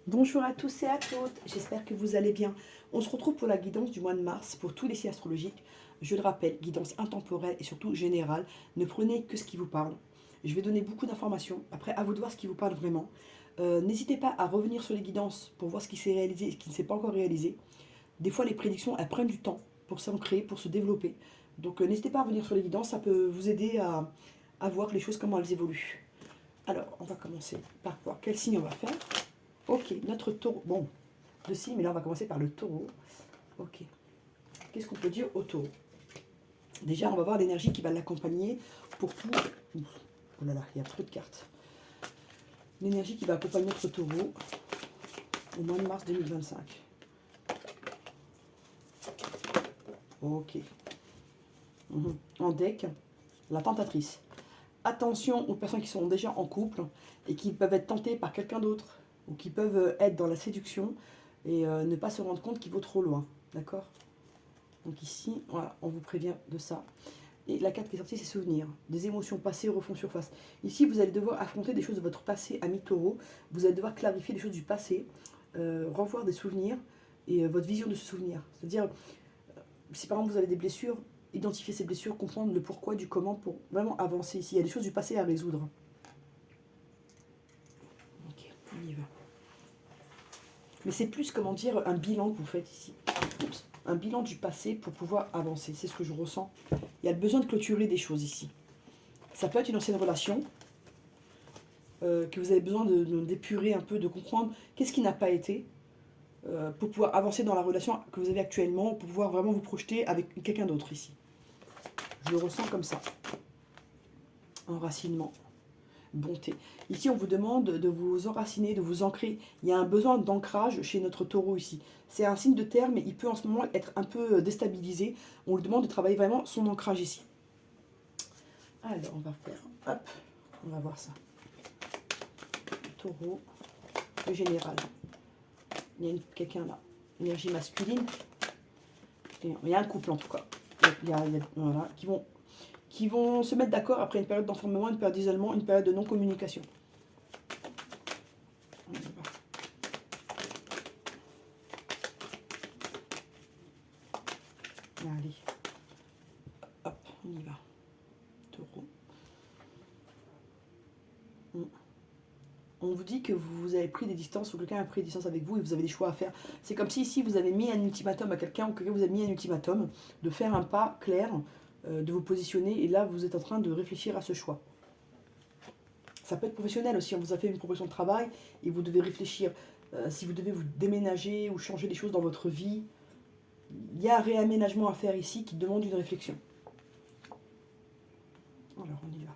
Bonjour à tous et à toutes, j'espère que vous allez bien. On se retrouve pour la guidance du mois de mars pour tous les signes astrologiques. Je le rappelle, guidance intemporelle et surtout générale. Ne prenez que ce qui vous parle. Je vais donner beaucoup d'informations. Après, à vous de voir ce qui vous parle vraiment. N'hésitez pas à revenir sur les guidances pour voir ce qui s'est réalisé et ce qui ne s'est pas encore réalisé. Des fois, les prédictions, elles prennent du temps pour s'ancrer, pour se développer. Donc, n'hésitez pas à revenir sur les guidances, ça peut vous aider à voir les choses, comment elles évoluent. Alors, on va commencer par quoi? Quel signe on va faire? Ok, notre taureau. Bon, de signe, mais là on va commencer par le taureau. Ok. Qu'est-ce qu'on peut dire au taureau? Déjà, on va voir l'énergie qui va l'accompagner pour tout. Oh là là, il y a trop de cartes. L'énergie qui va accompagner notre taureau au mois de mars 2025. Ok. En deck, la tentatrice. Attention aux personnes qui sont déjà en couple et qui peuvent être tentées par quelqu'un d'autre ou qui peuvent être dans la séduction et ne pas se rendre compte qu'ils vont trop loin. D'accord? Donc ici, voilà, on vous prévient de ça. Et la carte qui est sortie, c'est souvenirs. Des émotions passées refont surface. Ici, vous allez devoir affronter des choses de votre passé, ami taureau. Vous allez devoir clarifier des choses du passé, revoir des souvenirs et votre vision de ce souvenir. C'est-à-dire, si par exemple vous avez des blessures, identifier ces blessures, comprendre le pourquoi, du comment pour vraiment avancer ici. Il y a des choses du passé à résoudre. Ok, on y va. Mais c'est plus, comment dire, un bilan que vous faites ici. Oups. Un bilan du passé pour pouvoir avancer. C'est ce que je ressens. Il y a le besoin de clôturer des choses ici. Ça peut être une ancienne relation, que vous avez besoin d'épurer un peu, de comprendre qu'est-ce qui n'a pas été, pour pouvoir avancer dans la relation que vous avez actuellement, pour pouvoir vraiment vous projeter avec quelqu'un d'autre ici. Je le ressens comme ça. Enracinement, bonté. Ici, on vous demande de vous enraciner, de vous ancrer. Il y a un besoin d'ancrage chez notre taureau ici. C'est un signe de terre, mais il peut en ce moment être un peu déstabilisé. On lui demande de travailler vraiment son ancrage ici. Alors, on va faire, hop, on va voir ça. Taureau, le général. Il y a quelqu'un là, énergie masculine. Et il y a un couple en tout cas. Voilà, qui vont se mettre d'accord après une période d'enfermement, une période d'isolement, une période de non-communication. Allez, hop, on y va. Taureau. On vous dit que vous avez pris des distances ou quelqu'un a pris des distances avec vous et vous avez des choix à faire. C'est comme si ici vous avez mis un ultimatum à quelqu'un ou quelqu'un vous a mis un ultimatum de faire un pas clair, de vous positionner et là vous êtes en train de réfléchir à ce choix. Ça peut être professionnel aussi, on vous a fait une proposition de travail et vous devez réfléchir si vous devez vous déménager ou changer des choses dans votre vie. Il y a un réaménagement à faire ici qui demande une réflexion. Alors on y va.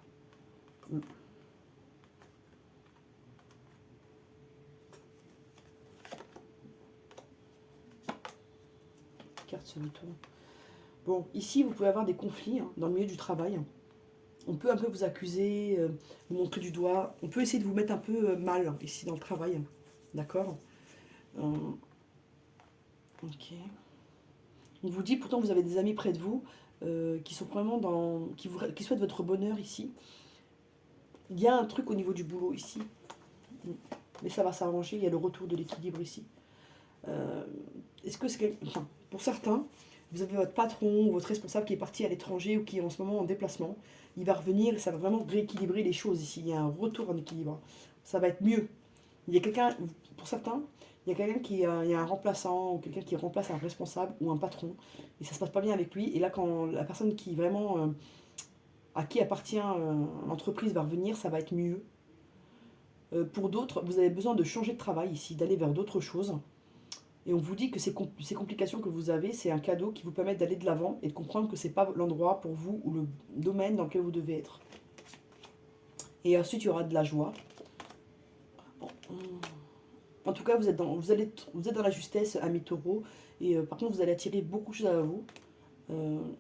Carte sur le tour. Bon, ici vous pouvez avoir des conflits dans le milieu du travail. On peut un peu vous accuser, vous montrer du doigt. On peut essayer de vous mettre un peu mal ici dans le travail. D'accord. Ok. On vous dit pourtant vous avez des amis près de vous qui sont vraiment dans. Qui souhaitent votre bonheur ici. Il y a un truc au niveau du boulot ici. Mais ça va s'arranger, il y a le retour de l'équilibre ici. Est-ce que c'est. Enfin, pour certains, vous avez votre patron ou votre responsable qui est parti à l'étranger ou qui est en ce moment en déplacement. Il va revenir et ça va vraiment rééquilibrer les choses ici. Il y a un retour en équilibre. Ça va être mieux. Il y a quelqu'un, pour certains, il y a quelqu'un qui il y a un remplaçant ou quelqu'un qui remplace un responsable ou un patron et ça se passe pas bien avec lui. Et là, quand la personne qui vraiment à qui appartient l'entreprise va revenir, ça va être mieux. Pour d'autres, vous avez besoin de changer de travail ici, d'aller vers d'autres choses. Et on vous dit que ces complications que vous avez, c'est un cadeau qui vous permet d'aller de l'avant et de comprendre que ce n'est pas l'endroit pour vous ou le domaine dans lequel vous devez être. Et ensuite, il y aura de la joie. En tout cas, vous êtes dans la justesse, ami taureau. Et par contre, vous allez attirer beaucoup de choses à vous.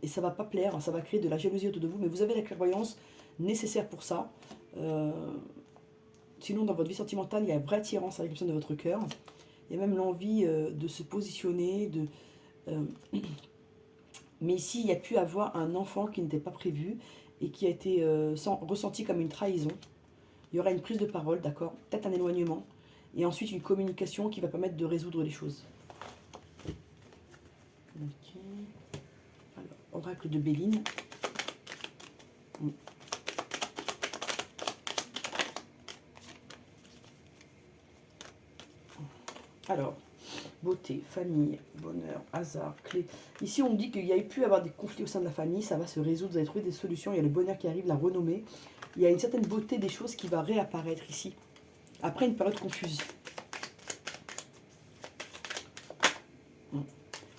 Et ça ne va pas plaire, ça va créer de la jalousie autour de vous. Mais vous avez la clairvoyance nécessaire pour ça. Sinon, dans votre vie sentimentale, il y a une vraie attirance avec la personne de votre cœur. Il y a même l'envie de se positionner. Mais ici, il y a pu avoir un enfant qui n'était pas prévu et qui a été ressenti comme une trahison. Il y aura une prise de parole, d'accord? Peut-être un éloignement. Et ensuite une communication qui va permettre de résoudre les choses. Ok. Alors, oracle de Béline. Alors, beauté, famille, bonheur, hasard, clé. Ici, on me dit qu'il y a pu avoir des conflits au sein de la famille, ça va se résoudre, vous allez trouver des solutions, il y a le bonheur qui arrive, la renommée. Il y a une certaine beauté des choses qui va réapparaître ici, après une période confuse.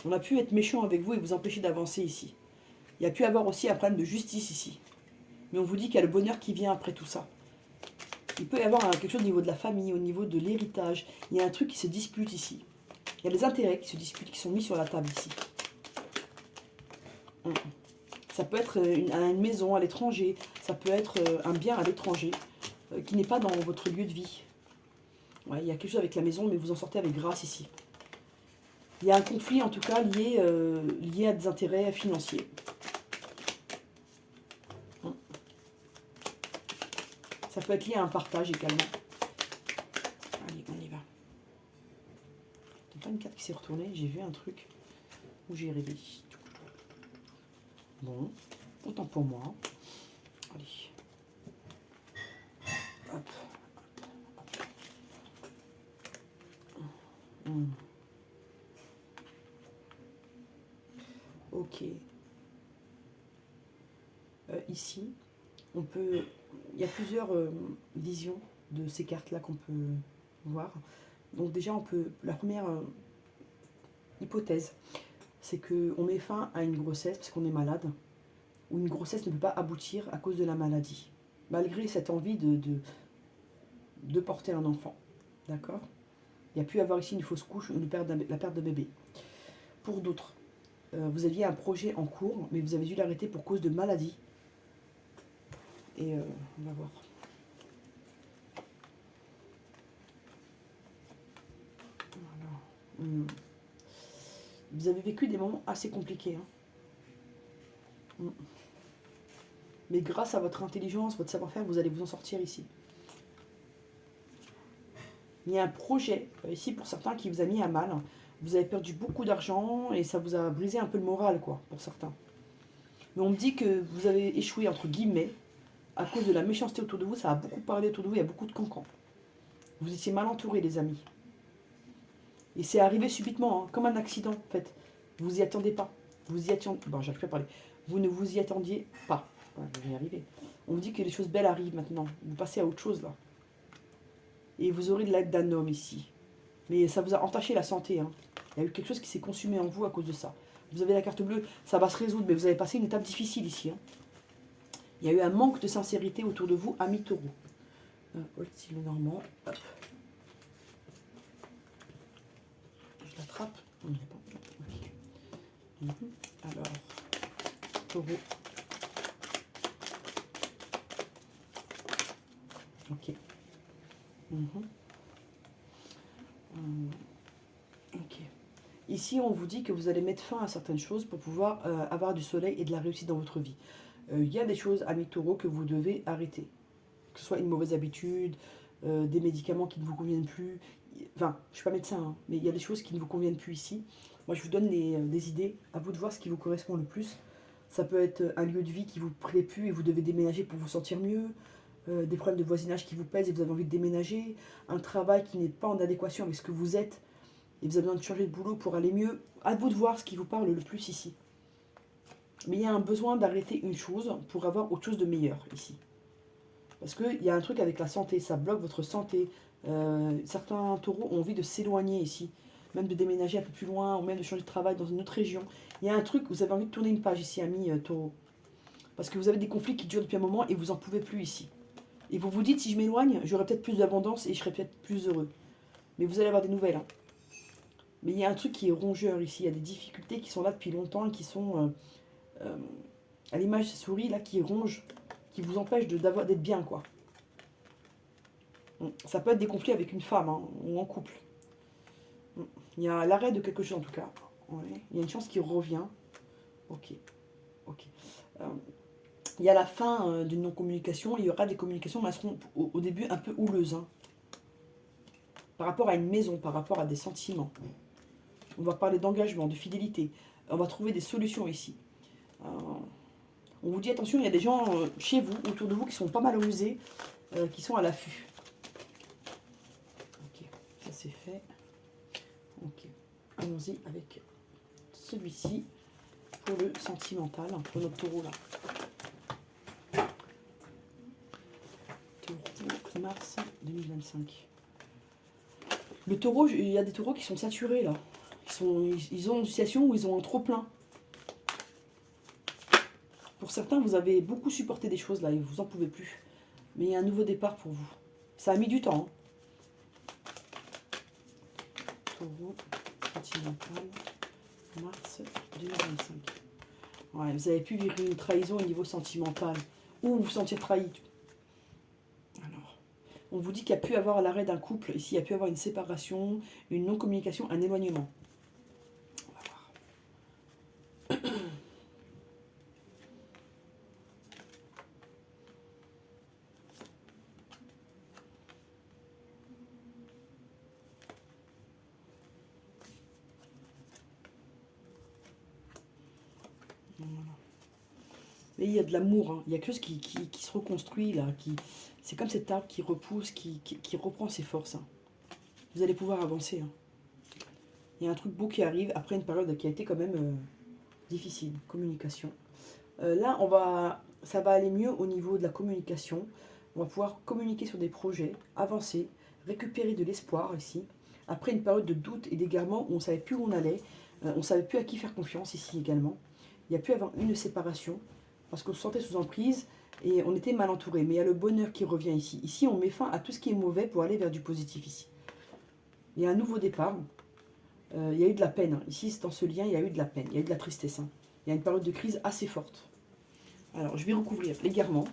On a pu être méchant avec vous et vous empêcher d'avancer ici. Il y a pu avoir aussi un problème de justice ici. Mais on vous dit qu'il y a le bonheur qui vient après tout ça. Il peut y avoir quelque chose au niveau de la famille, au niveau de l'héritage. Il y a un truc qui se dispute ici. Il y a des intérêts qui se disputent, qui sont mis sur la table ici. Ça peut être une maison à l'étranger, ça peut être un bien à l'étranger, qui n'est pas dans votre lieu de vie. Ouais, il y a quelque chose avec la maison, mais vous en sortez avec grâce ici. Il y a un conflit en tout cas lié à des intérêts financiers. Ça peut être lié à un partage également. Allez, on y va. C'est pas une carte qui s'est retournée, j'ai vu un truc où j'ai rêvé. Bon, autant pour moi. Allez. Hop. Ok. Ici, on peut. Il y a plusieurs visions de ces cartes-là qu'on peut voir. Donc déjà, on peut. La première hypothèse, c'est qu'on met fin à une grossesse parce qu'on est malade, ou une grossesse ne peut pas aboutir à cause de la maladie, malgré cette envie de porter un enfant. D'accord? Il y a pu avoir ici une fausse couche ou la perte de bébé. Pour d'autres, vous aviez un projet en cours, mais vous avez dû l'arrêter pour cause de maladie. Et on va voir. Voilà. Vous avez vécu des moments assez compliqués. Hein. Mais grâce à votre intelligence, votre savoir-faire, vous allez vous en sortir ici. Il y a un projet ici pour certains qui vous a mis à mal. Vous avez perdu beaucoup d'argent et ça vous a brisé un peu le moral, quoi, pour certains. Mais on me dit que vous avez échoué, entre guillemets, à cause de la méchanceté autour de vous. Ça a beaucoup parlé autour de vous, il y a beaucoup de cancans. Vous étiez mal entourés, les amis. Et c'est arrivé subitement, hein, comme un accident, en fait. Vous y attendez pas. Vous y attendiez. Bon, j'arrive plus à parler. Vous ne vous y attendiez pas. Ouais, vous allez y arriver. On me dit que les choses belles arrivent maintenant. Vous passez à autre chose, là. Et vous aurez de l'aide d'un homme ici. Mais ça vous a entaché la santé. Hein. Il y a eu quelque chose qui s'est consumé en vous à cause de ça. Vous avez la carte bleue, ça va se résoudre, mais vous avez passé une étape difficile ici. Hein. Il y a eu un manque de sincérité autour de vous, ami taureau. Aussi le normand. Hop. Je l'attrape. On n'y est pas. Okay. Alors, taureau. Ok. Ok. Ici, on vous dit que vous allez mettre fin à certaines choses pour pouvoir avoir du soleil et de la réussite dans votre vie. Il y a des choses, amis taureaux, que vous devez arrêter. Que ce soit une mauvaise habitude, des médicaments qui ne vous conviennent plus. Enfin, je ne suis pas médecin, hein, mais il y a des choses qui ne vous conviennent plus ici. Moi, je vous donne des idées. À vous de voir ce qui vous correspond le plus. Ça peut être un lieu de vie qui vous plaît plus et vous devez déménager pour vous sentir mieux. Des problèmes de voisinage qui vous pèsent et vous avez envie de déménager. Un travail qui n'est pas en adéquation avec ce que vous êtes et vous avez besoin de changer de boulot pour aller mieux. À vous de voir ce qui vous parle le plus ici. Mais il y a un besoin d'arrêter une chose pour avoir autre chose de meilleur ici. Parce qu'il y a un truc avec la santé, ça bloque votre santé. Certains taureaux ont envie de s'éloigner ici, même de déménager un peu plus loin, ou même de changer de travail dans une autre région. Il y a un truc, vous avez envie de tourner une page ici, amis taureaux. Parce que vous avez des conflits qui durent depuis un moment et vous n'en pouvez plus ici. Et vous vous dites, si je m'éloigne, j'aurai peut-être plus d'abondance et je serai peut-être plus heureux. Mais vous allez avoir des nouvelles. Hein. Mais il y a un truc qui est rongeur ici, il y a des difficultés qui sont là depuis longtemps et qui sont à l'image de cette souris là qui ronge, qui vous empêche d'être bien, quoi. Ça peut être des conflits avec une femme, hein, ou en couple. Il y a l'arrêt de quelque chose en tout cas. Ouais. Il y a une chance qui revient. Ok. Il y a la fin d'une non-communication. Il y aura des communications, mais elles seront au début un peu houleuses. Hein. par rapport à une maison, par rapport à des sentiments. On va parler d'engagement, de fidélité. On va trouver des solutions ici. On vous dit attention, il y a des gens chez vous, autour de vous, qui sont pas mal rusés, qui sont à l'affût. Ok, ça c'est fait. Ok, allons-y avec celui-ci pour le sentimental, pour notre taureau là. Taureau, mars 2025. Le taureau, il y a des taureaux qui sont saturés là. Ils ont une situation où ils ont un trop plein. Pour certains, vous avez beaucoup supporté des choses là et vous en pouvez plus. Mais il y a un nouveau départ pour vous. Ça a mis du temps. Taureau, sentimental, mars 2025. Ouais, vous avez pu vivre une trahison au niveau sentimental. Ou vous vous sentir trahi. Alors, on vous dit qu'il y a pu avoir l'arrêt d'un couple. Ici, il y a pu avoir une séparation, une non-communication, un éloignement. On va voir. Voilà. Mais il y a de l'amour, hein. Il y a quelque chose qui se reconstruit là. C'est comme cet arbre qui repousse, qui reprend ses forces. Hein. Vous allez pouvoir avancer. Hein. Il y a un truc beau qui arrive après une période qui a été quand même difficile. Communication. Là, ça va aller mieux au niveau de la communication. On va pouvoir communiquer sur des projets, avancer, récupérer de l'espoir ici. Après une période de doute et d'égarement où on ne savait plus où on allait, on ne savait plus à qui faire confiance ici également. Il y a pu avoir une séparation parce qu'on se sentait sous emprise et on était mal entouré. Mais il y a le bonheur qui revient ici. Ici, on met fin à tout ce qui est mauvais pour aller vers du positif ici. Il y a un nouveau départ. Il y a eu de la peine. Ici, dans ce lien, il y a eu de la peine. Il y a eu de la tristesse. Hein. Il y a une période de crise assez forte. Alors, je vais recouvrir l'égarement,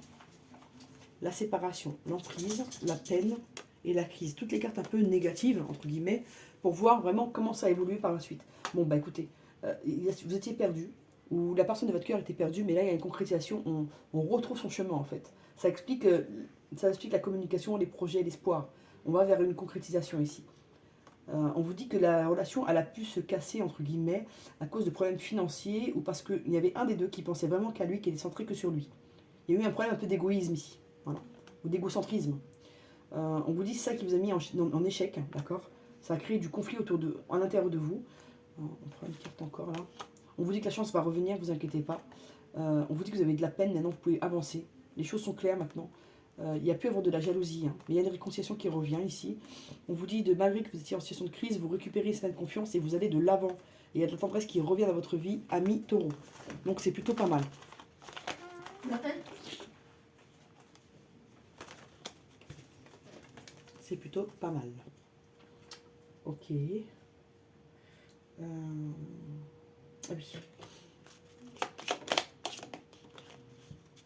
la séparation, l'emprise, la peine et la crise. Toutes les cartes un peu négatives, entre guillemets, pour voir vraiment comment ça a évolué par la suite. Bon, bah écoutez, vous étiez perdu, ou la personne de votre cœur était perdue, mais là, il y a une concrétisation, on retrouve son chemin, en fait. Ça explique la communication, les projets, l'espoir. On va vers une concrétisation ici. On vous dit que la relation, elle a pu se casser, entre guillemets, à cause de problèmes financiers, ou parce qu'il y avait un des deux qui pensait vraiment qu'à lui, qui était centré que sur lui. Il y a eu un problème un peu d'égoïsme ici, voilà, ou d'égocentrisme. On vous dit ça qui vous a mis en échec, d'accord. Ça a créé du conflit à l'intérieur de vous. On prend une carte encore là. On vous dit que la chance va revenir, ne vous inquiétez pas. On vous dit que vous avez de la peine, maintenant vous pouvez avancer. Les choses sont claires maintenant. Il y a pu avoir de la jalousie, hein, mais il y a une réconciliation qui revient ici. On vous dit, malgré que vous étiez en situation de crise, vous récupérez cette confiance et vous allez de l'avant. Et il y a de la tendresse qui revient dans votre vie, ami taureau. Donc c'est plutôt pas mal. C'est plutôt pas mal. Ok. Ah oui.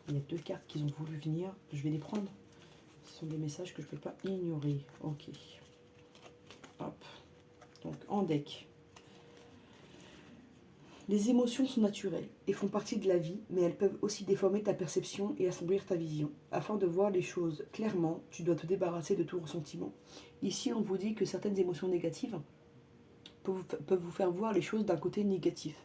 Il y a deux cartes qui ont voulu venir. Je vais les prendre. Ce sont des messages que je ne peux pas ignorer. Ok. Hop. Donc, en deck. Les émotions sont naturelles et font partie de la vie, mais elles peuvent aussi déformer ta perception et assombrir ta vision. Afin de voir les choses clairement, tu dois te débarrasser de tout ressentiment. Ici, on vous dit que certaines émotions négatives peuvent vous faire voir les choses d'un côté négatif.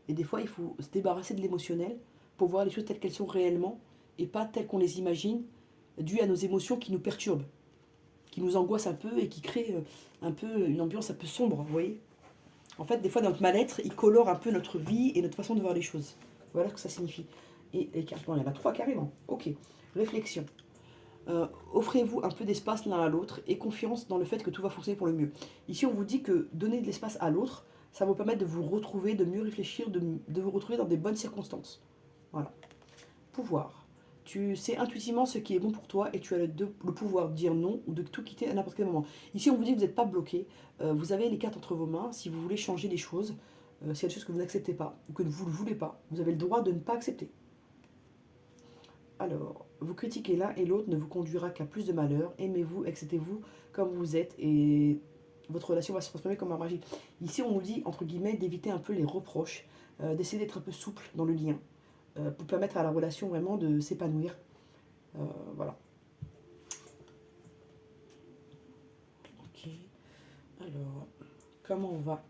Et des fois, il faut se débarrasser de l'émotionnel pour voir les choses telles qu'elles sont réellement et pas telles qu'on les imagine, dues à nos émotions qui nous perturbent, qui nous angoissent un peu et qui créent un peu une ambiance un peu sombre, vous voyez. En fait, des fois, notre mal-être, il colore un peu notre vie et notre façon de voir les choses. Voilà ce que ça signifie. Et les cartes, bon, il y en a 3 carrément. Ok. Réflexion. Offrez-vous un peu d'espace l'un à l'autre et confiance dans le fait que tout va fonctionner pour le mieux. Ici, on vous dit que donner de l'espace à l'autre, ça va vous permettre de vous retrouver, de mieux réfléchir, de vous retrouver dans des bonnes circonstances. Voilà. Pouvoir. Tu sais intuitivement ce qui est bon pour toi et tu as le pouvoir de dire non ou de tout quitter à n'importe quel moment. Ici, on vous dit que vous n'êtes pas bloqué. Vous avez les cartes entre vos mains. Si vous voulez changer les choses, s'il y a des choses que vous n'acceptez pas ou que vous ne voulez pas, vous avez le droit de ne pas accepter. Alors, vous critiquer l'un et l'autre ne vous conduira qu'à plus de malheur. Aimez-vous, acceptez-vous comme vous êtes et votre relation va se transformer comme un magie. Ici, on nous dit, entre guillemets, d'éviter un peu les reproches, d'essayer d'être un peu souple dans le lien, pour permettre à la relation vraiment de s'épanouir. Voilà. Ok. Alors, comment on va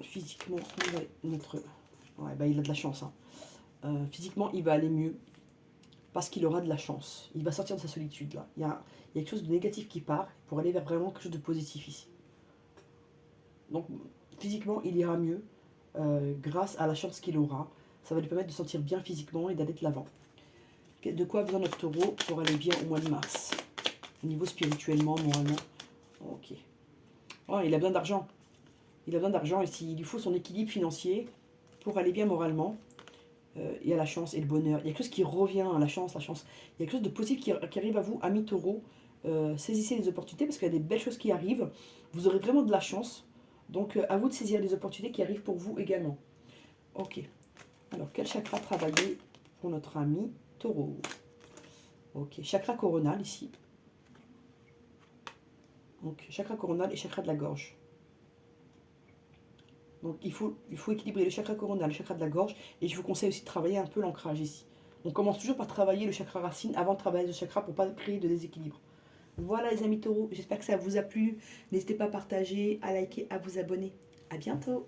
physiquement trouver notre... Ouais, bah, il a de la chance. Hein. Physiquement, il va aller mieux parce qu'il aura de la chance. Il va sortir de sa solitude là. Il y a quelque chose de négatif qui part pour aller vers vraiment quelque chose de positif ici. Donc, physiquement, il ira mieux grâce à la chance qu'il aura. Ça va lui permettre de se sentir bien physiquement et d'aller de l'avant. De quoi a besoin notre taureau pour aller bien au mois de mars? Au niveau spirituellement, moralement. Ok. Oh, il a besoin d'argent. Il a besoin d'argent ici. Il lui faut son équilibre financier pour aller bien moralement. Il y a la chance et le bonheur. Il y a quelque chose qui revient, la chance, la chance. Il y a quelque chose de positif qui arrive à vous, amis taureau. Saisissez les opportunités parce qu'il y a des belles choses qui arrivent. Vous aurez vraiment de la chance. Donc, à vous de saisir les opportunités qui arrivent pour vous également. Ok. Alors, quel chakra travailler pour notre ami taureau? Ok. Chakra coronal ici. Donc, chakra coronal et chakra de la gorge. Donc, il faut équilibrer le chakra coronal, le chakra de la gorge. Et je vous conseille aussi de travailler un peu l'ancrage ici. On commence toujours par travailler le chakra racine avant de travailler le chakra pour ne pas créer de déséquilibre. Voilà les amis taureaux, j'espère que ça vous a plu. N'hésitez pas à partager, à liker, à vous abonner. À bientôt.